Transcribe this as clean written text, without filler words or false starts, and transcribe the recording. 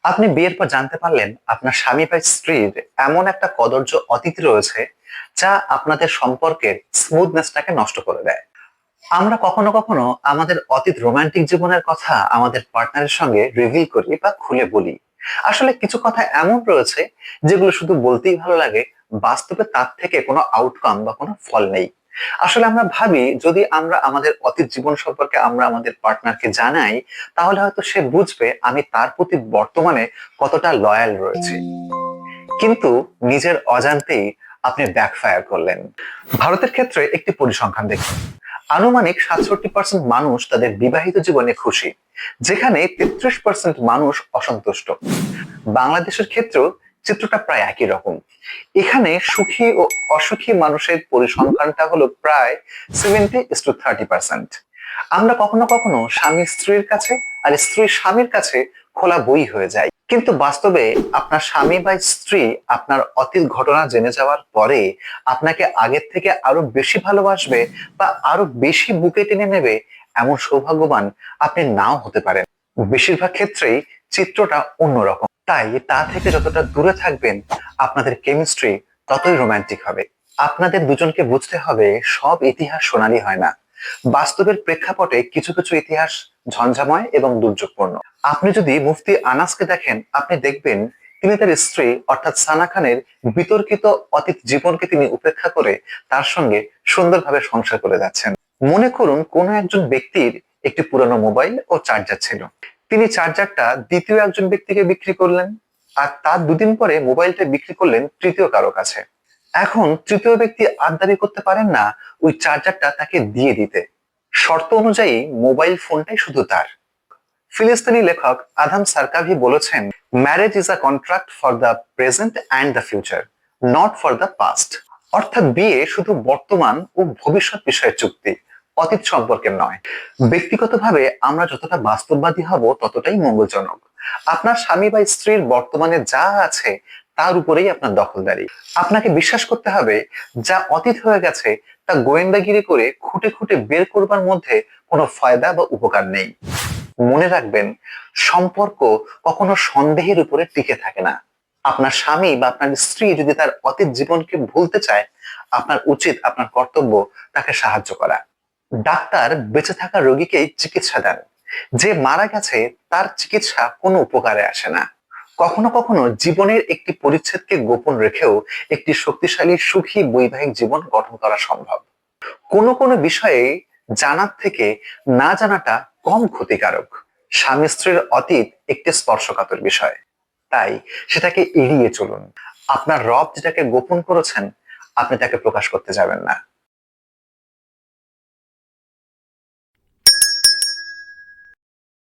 আপনি বিয়ের পর জানতে পারলেন আপনার স্বামী বা স্ত্রীর এমন একটা কদর্য অতীত রয়েছে যা আপনাদের সম্পর্কের স্মুথনেসটাকে নষ্ট করে দেয়। আমরা কখনো কখনো আমাদের অতীত রোমান্টিক জীবনের কথা আমাদের পার্টনারের সঙ্গে রিভিল করি বা খুলে বলি। আসলে কিছু কথা এমন রয়েছে যেগুলো শুধু বলতেই ভালো লাগে, বাস্তবে তার থেকে কোনো আউটকাম বা কোনো ফল নেই। আসলে আমরা ভাবি যদি আমরা আমাদের অতীত জীবন সম্পর্কে আমরা আমাদের পার্টনারকে জানাই, তাহলে হয়তো সে বুঝবে আমি তার প্রতি বর্তমানে কতটা লয়াল রয়েছে। কিন্তু নিজের অজান্তেই আপনি ব্যাকফায়ার করলেন। ভারতের ক্ষেত্রে একটি পরিসংখ্যান দেখুন। আনুমানিক 67% মানুষ তাদের বিবাহিত জীবনে খুশি, যেখানে 33% মানুষ অসন্তুষ্ট। বাংলাদেশের ক্ষেত্রেও চিত্রটা প্রায় একই রকম। এখানে সুখী ও অসুখী মানুষের পরিসংখ্যানটা হলো প্রায় 70:30%। আমরা কখনো কখনো স্বামী স্ত্রীর কাছে আর স্ত্রী স্বামীর কাছে খোলা বই হয়ে যায়, কিন্তু বাস্তবে আপনার স্বামী বা স্ত্রী আপনার অতীত ঘটনা জেনে যাওয়ার পরে আপনাকে আগের থেকে আরো বেশি ভালোবাসবে বা আরো বেশি বুকে টেনে নেবে, এমন সৌভাগ্যবান আপনি নাও হতে পারেন। বেশিরভাগ ক্ষেত্রেই চিত্রটা অন্যরকম। তাই তা থেকে যতটা দূরে থাকবেন, আপনাদের কেমিস্ট্রি ততই রোমান্টিক হবে। আপনাদের দুজনকে বুঝতে হবে সব ইতিহাস সোনালী হয় না। বাস্তবের প্রেক্ষাপটে কিছু কিছু ইতিহাস ঝঞ্ঝাময় এবং দুর্যোগপূর্ণ। আপনি যদি মুফতি আনাসকে দেখেন, আপনি দেখবেন তিনি তার স্ত্রী অর্থাৎ সানা খানের বিতর্কিত অতীত জীবনকে তিনি উপেক্ষা করে তার সঙ্গে সুন্দরভাবে সংসার করে যাচ্ছেন। মনে করুন কোনো একজন ব্যক্তির একটি পুরনো মোবাইল ও চার্জার ছিল। তিনি চার্জারটা দ্বিতীয় একজন ব্যক্তিকে বিক্রি করলেন, আর তার দুদিন পরে মোবাইলটা বিক্রি করলেন তৃতীয় কারো কাছে। এখন তৃতীয় ব্যক্তি আর দাবি করতে পারেন না ওই চার্জারটা তাকে দিয়ে দিতে। শর্ত অনুযায়ী মোবাইল ফোনটাই শুধু তার। ফিলিস্তিনি লেখক আদাম সারকাভি বলেছেন, marriage is a contract for the present and the future, not for the past. অর্থাৎ বিয়ে শুধু বর্তমান ও ভবিষ্যৎ বিষয়ের চুক্তি, অতীত সম্পর্কের নয়। ব্যক্তিগতভাবে আমরা যতটা বাস্তববাদী হব ততটাই মঙ্গলজনক। আপনার স্বামী বা স্ত্রীর বর্তমানে যা আছে তার উপরেই আপনার দখলদারি। আপনাকে বিশ্বাস করতে হবে যা অতীত হয়ে গেছে তা গোয়েন্দাগিরি করে খুঁটে খুঁটে বের করবার মধ্যে কোনো ফায়দা বা উপকার নেই। মনে রাখবেন, সম্পর্ক কখনো সন্দেহের উপরে টিকে থাকে না। আপনার স্বামী বা আপনার স্ত্রী যদি তার অতীত জীবনকে ভুলতে চায়, আপনার উচিত, আপনার কর্তব্য তাকে সাহায্য করা। ডাক্তার বেঁচে থাকা রোগীকে চিকিৎসা দেন, যে মারা গেছে তার চিকিৎসা কোনো উপকারে আসে না। কখনো কখনো জীবনের একটি পরিচ্ছেদকে গোপন রেখেও একটি শক্তিশালী সুখী বৈবাহিক জীবন গঠন করা সম্ভব। কোনো কোনো বিষয়ে জানার থেকে না জানাটা কম ক্ষতিকারক। স্বামী স্ত্রীর অতীত একটি স্পর্শকাতর বিষয়, তাই সেটাকে এড়িয়ে চলুন। আপনার রব যেটাকে গোপন করেছেন, আপনি তাকে প্রকাশ করতে যাবেন না।